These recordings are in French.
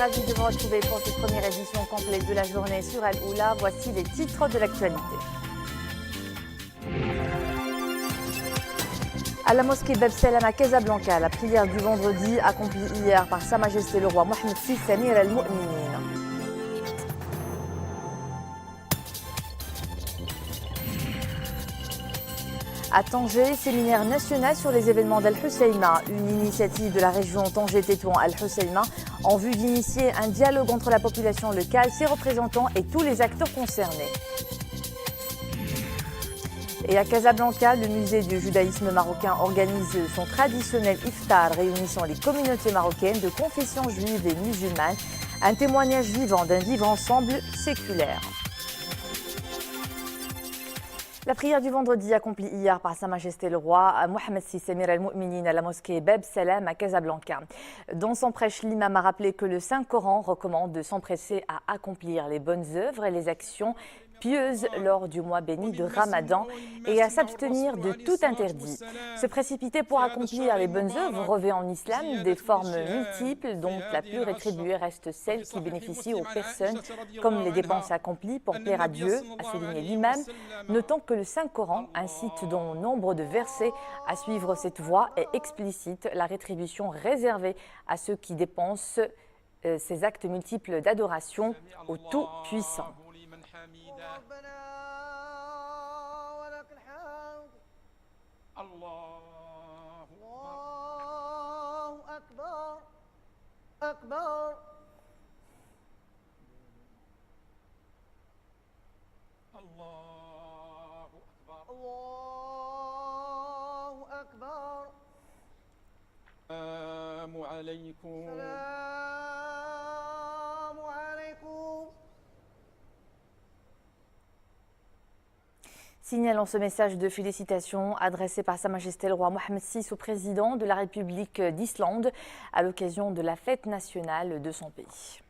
ravi de vous retrouver pour cette première édition complète de la journée sur Al-Oula. Voici les titres de l'actualité. À la mosquée Bab Salam à Casablanca, la prière du vendredi accomplie hier par Sa Majesté le roi Mohammed VI Samir al-Mu'minin. À Tanger, séminaire national sur les événements d'Al-Husseima, une initiative de la région Tanger-Tétouan Al-Husseima en vue d'initier un dialogue entre la population locale, ses représentants et tous les acteurs concernés. Et à Casablanca, le musée du judaïsme marocain organise son traditionnel iftar réunissant les communautés marocaines de confession juive et musulmane, un témoignage vivant d'un vivre ensemble séculaire. La prière du vendredi accomplie hier par Sa Majesté le roi Mohammed VI Samir al-Mu'minin à la mosquée Bab Salam à Casablanca. Dans son prêche, l'imam a rappelé que le Saint-Coran recommande de s'empresser à accomplir les bonnes œuvres et les actions pieuses lors du mois béni de Ramadan et à s'abstenir de tout interdit. Se précipiter pour accomplir les bonnes œuvres revêt en islam des formes multiples dont la plus rétribuée reste celle qui bénéficie aux personnes comme les dépenses accomplies pour plaire à Dieu, a souligné l'imam, notant que le Saint-Coran incite dans nombre de versets à suivre cette voie et explicite la rétribution réservée à ceux qui dépensent ces actes multiples d'adoration au Tout-Puissant. Signalant ce message de félicitations adressé par Sa Majesté le roi Mohammed VI au président de la République d'Islande à l'occasion de la fête nationale de son pays.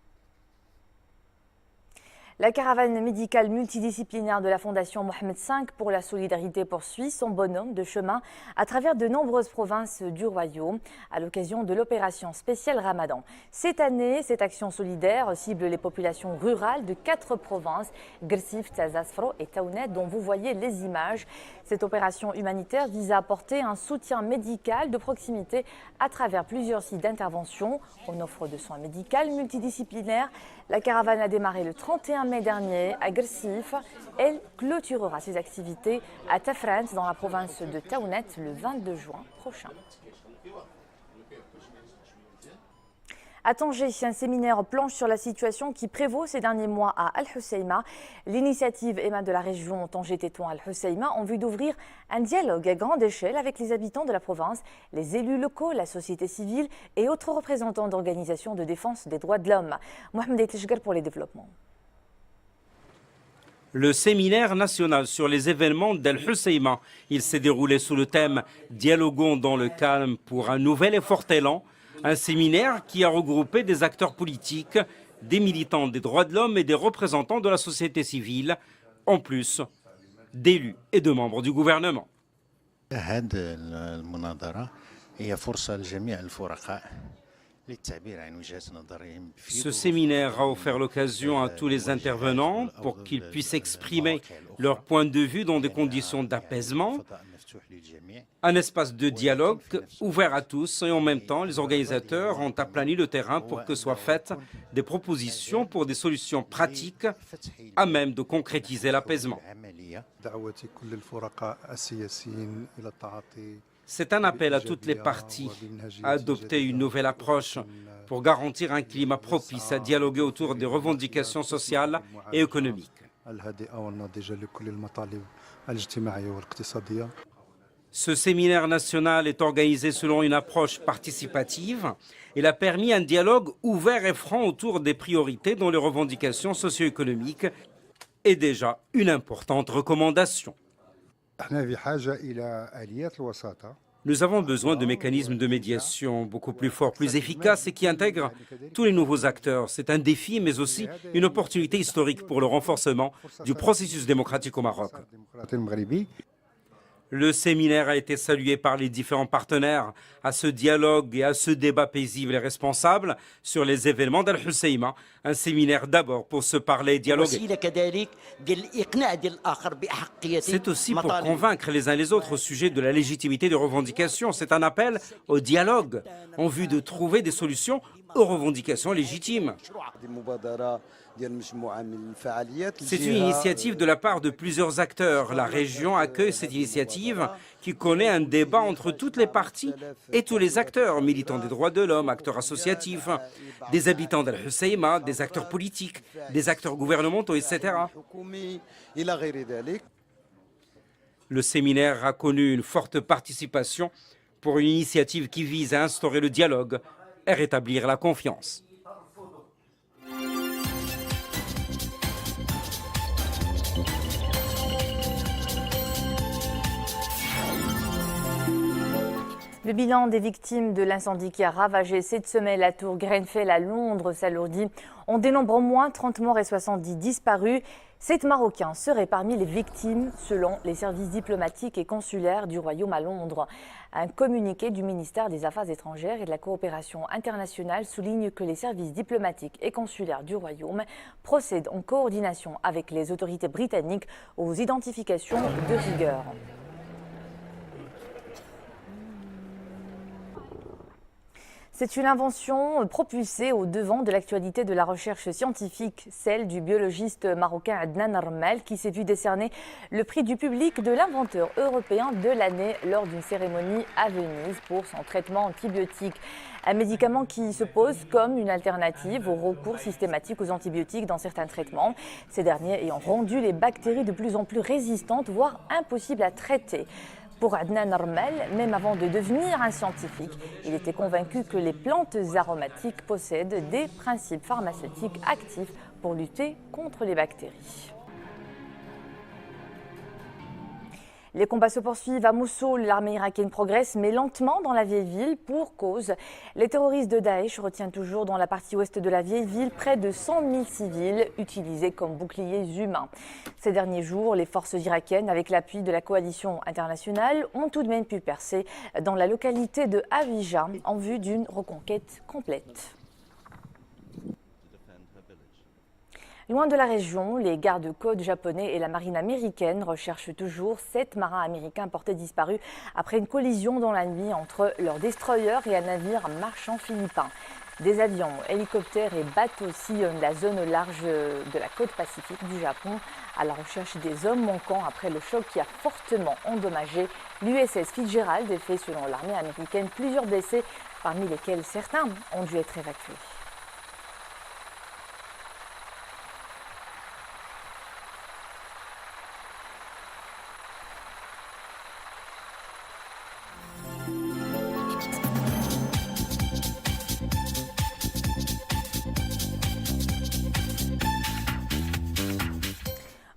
La caravane médicale multidisciplinaire de la Fondation Mohammed V pour la solidarité poursuit son bonhomme de chemin à travers de nombreuses provinces du royaume à l'occasion de l'opération spéciale Ramadan. Cette année, cette action solidaire cible les populations rurales de 4 provinces, Gursif, Tazasfro et Taounet, dont vous voyez les images. Cette opération humanitaire vise à apporter un soutien médical de proximité à travers plusieurs sites d'intervention. On offre de soins médicaux multidisciplinaires. La caravane a démarré le 31 mai dernier à Gursif. Elle clôturera ses activités à Tafrans dans la province de Taounet le 22 juin prochain. À Tanger, un séminaire planche sur la situation qui prévaut ces derniers mois à Al-Husseima. L'initiative émane de la région Tanger-Tétouan Al-Husseima en vue d'ouvrir un dialogue à grande échelle avec les habitants de la province, les élus locaux, la société civile et autres représentants d'organisations de défense des droits de l'homme. Mohamed Etishgar pour les développements. Le séminaire national sur les événements d'Al-Husseima, il s'est déroulé sous le thème « Dialoguons dans le calme pour un nouvel et fort élan ». Un séminaire qui a regroupé des acteurs politiques, des militants des droits de l'homme et des représentants de la société civile, en plus d'élus et de membres du gouvernement. Ce séminaire a offert l'occasion à tous les intervenants pour qu'ils puissent exprimer leur point de vue dans des conditions d'apaisement, un espace de dialogue ouvert à tous et en même temps, les organisateurs ont aplani le terrain pour que soient faites des propositions pour des solutions pratiques à même de concrétiser l'apaisement. C'est un appel à toutes les parties à adopter une nouvelle approche pour garantir un climat propice à dialoguer autour des revendications sociales et économiques. Ce séminaire national est organisé selon une approche participative. Il a permis un dialogue ouvert et franc autour des priorités dans les revendications socio-économiques et déjà une importante recommandation. Nous avons besoin de mécanismes de médiation beaucoup plus forts, plus efficaces et qui intègrent tous les nouveaux acteurs. C'est un défi, mais aussi une opportunité historique pour le renforcement du processus démocratique au Maroc. Le séminaire a été salué par les différents partenaires à ce dialogue et à ce débat paisible et responsable sur les événements d'Al-Husseima. Un séminaire d'abord pour se parler et dialoguer. C'est aussi pour convaincre les uns les autres au sujet de la légitimité des revendications. C'est un appel au dialogue en vue de trouver des solutions aux revendications légitimes. C'est une initiative de la part de plusieurs acteurs. La région accueille cette initiative qui connaît un débat entre toutes les parties et tous les acteurs, militants des droits de l'homme, acteurs associatifs, des habitants d'Al-Husseima, des acteurs politiques, des acteurs gouvernementaux, etc. Le séminaire a connu une forte participation pour une initiative qui vise à instaurer le dialogue et rétablir la confiance. Le bilan des victimes de l'incendie qui a ravagé cette semaine la tour Grenfell à Londres s'alourdit. On dénombre au moins 30 morts et 70 disparus. 7 Marocains seraient parmi les victimes, selon les services diplomatiques et consulaires du Royaume à Londres. Un communiqué du ministère des Affaires étrangères et de la coopération internationale souligne que les services diplomatiques et consulaires du Royaume procèdent en coordination avec les autorités britanniques aux identifications de rigueur. C'est une invention propulsée au devant de l'actualité de la recherche scientifique, celle du biologiste marocain Adnan Armel, qui s'est vu décerner le prix du public de l'inventeur européen de l'année lors d'une cérémonie à Venise pour son traitement antibiotique. Un médicament qui se pose comme une alternative au recours systématique aux antibiotiques dans certains traitements, ces derniers ayant rendu les bactéries de plus en plus résistantes, voire impossibles à traiter. Pour Adnan Armel, même avant de devenir un scientifique, il était convaincu que les plantes aromatiques possèdent des principes pharmaceutiques actifs pour lutter contre les bactéries. Les combats se poursuivent à Mossoul. L'armée irakienne progresse, mais lentement dans la vieille ville pour cause. Les terroristes de Daesh retiennent toujours dans la partie ouest de la vieille ville près de 100 000 civils utilisés comme boucliers humains. Ces derniers jours, les forces irakiennes, avec l'appui de la coalition internationale, ont tout de même pu percer dans la localité de Avija en vue d'une reconquête complète. Loin de la région, les gardes-côtes japonais et la marine américaine recherchent toujours 7 marins américains portés disparus après une collision dans la nuit entre leur destroyer et un navire marchand philippin. Des avions, hélicoptères et bateaux sillonnent la zone large de la côte pacifique du Japon à la recherche des hommes manquants après le choc qui a fortement endommagé l'USS Fitzgerald et fait, selon l'armée américaine, plusieurs blessés, parmi lesquels certains ont dû être évacués.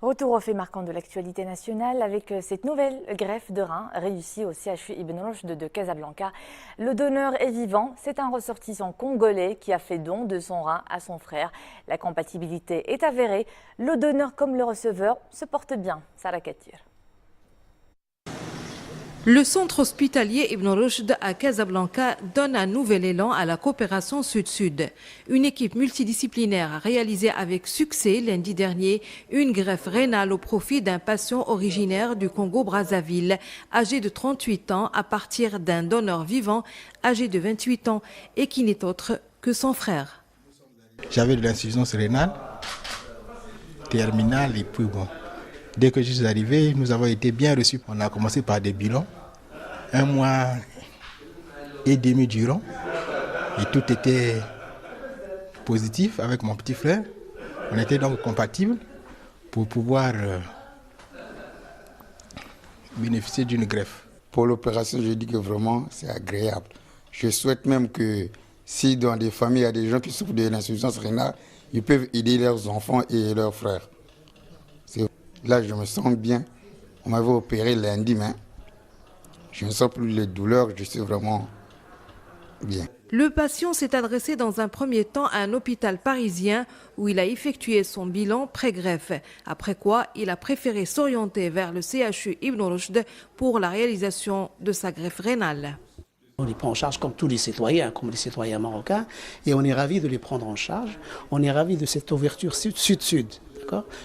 Retour aux faits marquants de l'actualité nationale avec cette nouvelle greffe de rein réussie au CHU Ibn Rushd de Casablanca. Le donneur est vivant, c'est un ressortissant congolais qui a fait don de son rein à son frère. La compatibilité est avérée, le donneur comme le receveur se portent bien. Sarah Katir. Le centre hospitalier Ibn Rushd à Casablanca donne un nouvel élan à la coopération Sud-Sud. Une équipe multidisciplinaire a réalisé avec succès lundi dernier une greffe rénale au profit d'un patient originaire du Congo-Brazzaville, âgé de 38 ans à partir d'un donneur vivant âgé de 28 ans et qui n'est autre que son frère. J'avais de l'insuffisance rénale terminale et puis bon. Dès que je suis arrivé, nous avons été bien reçus. On a commencé par des bilans, 1 mois et demi durant, et tout était positif avec mon petit frère. On était donc compatibles pour pouvoir bénéficier d'une greffe. Pour l'opération, je dis que vraiment c'est agréable. Je souhaite même que si dans des familles il y a des gens qui souffrent de l'insuffisance rénale, ils peuvent aider leurs enfants et leurs frères. Là, je me sens bien. On m'avait opéré lundi, mais je ne sens plus les douleurs. Je suis vraiment bien. Le patient s'est adressé dans un premier temps à un hôpital parisien où il a effectué son bilan pré-greffe. Après quoi, il a préféré s'orienter vers le CHU Ibn Rushd pour la réalisation de sa greffe rénale. On les prend en charge comme tous les citoyens, comme les citoyens marocains, et on est ravis de les prendre en charge. On est ravis de cette ouverture sud-sud,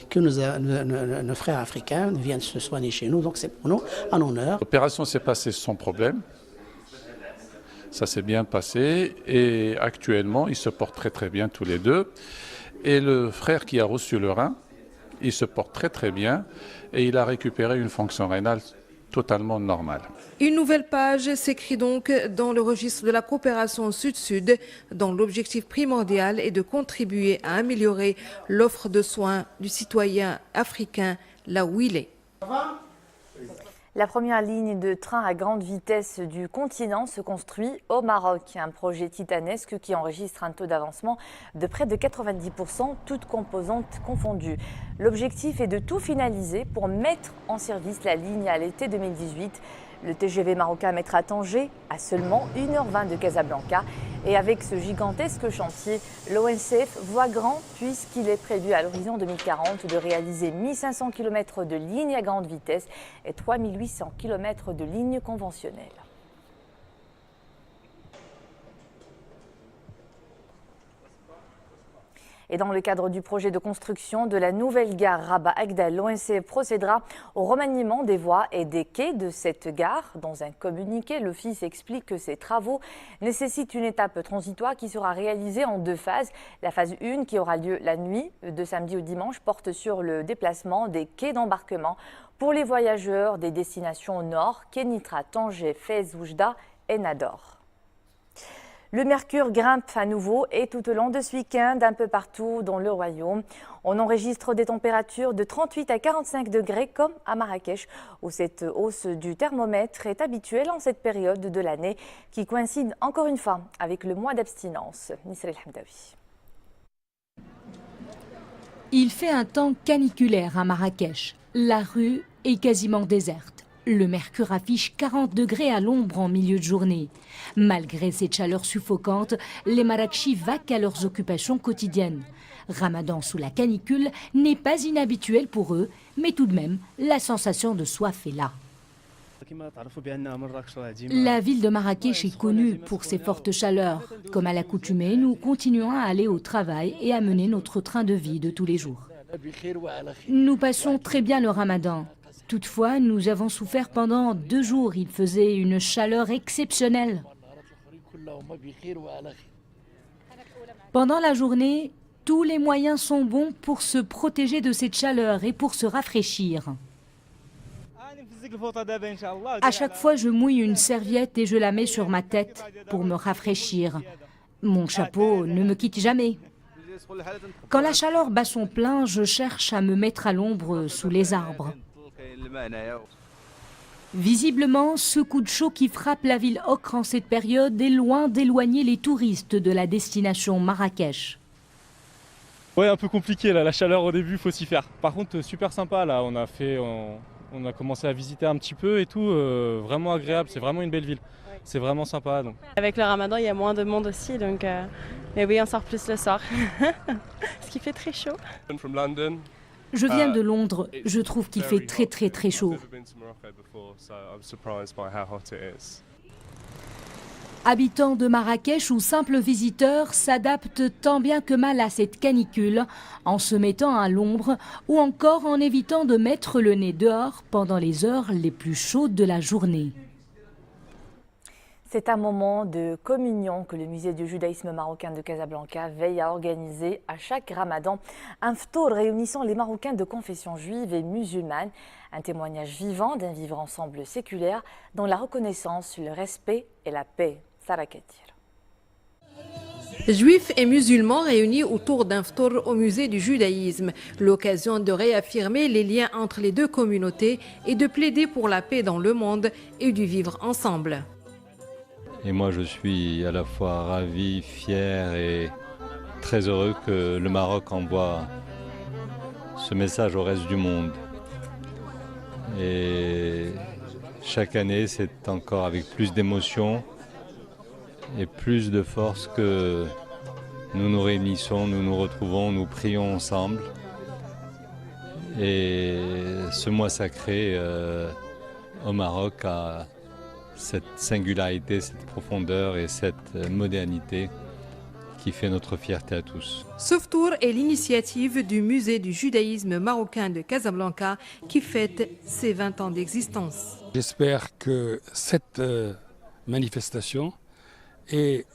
que nos frères africains viennent se soigner chez nous. Donc c'est pour nous un honneur. L'opération s'est passée sans problème. Ça s'est bien passé et actuellement, ils se portent très très bien tous les deux. Et le frère qui a reçu le rein, il se porte très très bien et il a récupéré une fonction rénale totalement normale. Une nouvelle page s'écrit donc dans le registre de la coopération Sud-Sud, dont l'objectif primordial est de contribuer à améliorer l'offre de soins du citoyen africain là où il est. La première ligne de train à grande vitesse du continent se construit au Maroc. Un projet titanesque qui enregistre un taux d'avancement de près de 90%, toutes composantes confondues. L'objectif est de tout finaliser pour mettre en service la ligne à l'été 2018. Le TGV marocain mettra à Tanger à seulement 1h20 de Casablanca. Et avec ce gigantesque chantier, l'ONCF voit grand puisqu'il est prévu à l'horizon 2040 de réaliser 1500 km de lignes à grande vitesse et 3800 km de lignes conventionnelles. Et dans le cadre du projet de construction de la nouvelle gare Rabat-Agdal, l'ONCF procédera au remaniement des voies et des quais de cette gare. Dans un communiqué, l'Office explique que ces travaux nécessitent une étape transitoire qui sera réalisée en deux phases. La phase 1, qui aura lieu la nuit de samedi au dimanche, porte sur le déplacement des quais d'embarquement pour les voyageurs des destinations au nord, Kenitra, Tanger, Fès, Oujda et Nador. Le mercure grimpe à nouveau et tout au long de ce week-end, un peu partout dans le royaume. On enregistre des températures de 38 à 45 degrés comme à Marrakech, où cette hausse du thermomètre est habituelle en cette période de l'année qui coïncide encore une fois avec le mois d'abstinence. Nisra El Hamdawi. Il fait un temps caniculaire à Marrakech. La rue est quasiment déserte. Le mercure affiche 40 degrés à l'ombre en milieu de journée. Malgré cette chaleur suffocante, les Marrakechis vaquent à leurs occupations quotidiennes. Ramadan sous la canicule n'est pas inhabituel pour eux, mais tout de même, la sensation de soif est là. La ville de Marrakech est connue pour ses fortes chaleurs. Comme à l'accoutumée, nous continuons à aller au travail et à mener notre train de vie de tous les jours. Nous passons très bien le Ramadan. Toutefois, nous avons souffert pendant 2 jours. Il faisait une chaleur exceptionnelle. Pendant la journée, tous les moyens sont bons pour se protéger de cette chaleur et pour se rafraîchir. À chaque fois, je mouille une serviette et je la mets sur ma tête pour me rafraîchir. Mon chapeau ne me quitte jamais. Quand la chaleur bat son plein, je cherche à me mettre à l'ombre sous les arbres. Visiblement, ce coup de chaud qui frappe la ville ocre en cette période est loin d'éloigner les touristes de la destination Marrakech. Ouais, un peu compliqué là, la chaleur au début, faut s'y faire. Par contre, super sympa là, on a commencé à visiter un petit peu et tout, vraiment agréable, c'est vraiment une belle ville. C'est vraiment sympa. Donc. Avec le ramadan, il y a moins de monde aussi, donc mais oui, on sort plus le soir, ce qui fait très chaud. Je viens de Londres, je trouve qu'il fait très chaud. Habitants de Marrakech ou simples visiteurs s'adaptent tant bien que mal à cette canicule en se mettant à l'ombre ou encore en évitant de mettre le nez dehors pendant les heures les plus chaudes de la journée. C'est un moment de communion que le musée du judaïsme marocain de Casablanca veille à organiser à chaque ramadan. Un ftour réunissant les Marocains de confession juive et musulmane. Un témoignage vivant d'un vivre ensemble séculaire dans la reconnaissance, le respect et la paix. Sarah Katir. Juifs et musulmans réunis autour d'un ftour au musée du judaïsme. L'occasion de réaffirmer les liens entre les deux communautés et de plaider pour la paix dans le monde et du vivre ensemble. Et moi, je suis à la fois ravi, fier et très heureux que le Maroc envoie ce message au reste du monde. Et chaque année, c'est encore avec plus d'émotion et plus de force que nous nous réunissons, nous nous retrouvons, nous prions ensemble. Et ce mois sacré au Maroc a cette singularité, cette profondeur et cette modernité qui fait notre fierté à tous. Sauve-Tour est l'initiative du musée du judaïsme marocain de Casablanca qui fête ses 20 ans d'existence. J'espère que cette manifestation est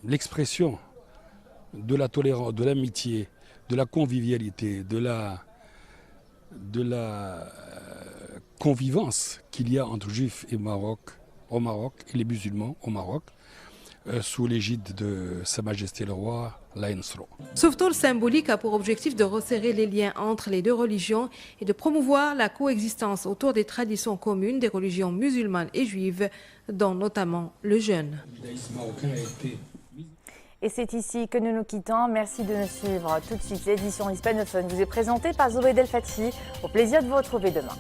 l'expression de la tolérance, de l'amitié, de la convivialité, de la convivence qu'il y a entre juifs et au Maroc et les musulmans au Maroc, sous l'égide de Sa Majesté le Roi, l'Aïnsro. Sauve-Tour symbolique a pour objectif de resserrer les liens entre les deux religions et de promouvoir la coexistence autour des traditions communes des religions musulmanes et juives, dont notamment le jeûne. Et c'est ici que nous nous quittons. Merci de nous suivre. Tout de suite, l'édition hispanophone vous est présentée par Zoé Del Fathi. Au plaisir de vous retrouver demain.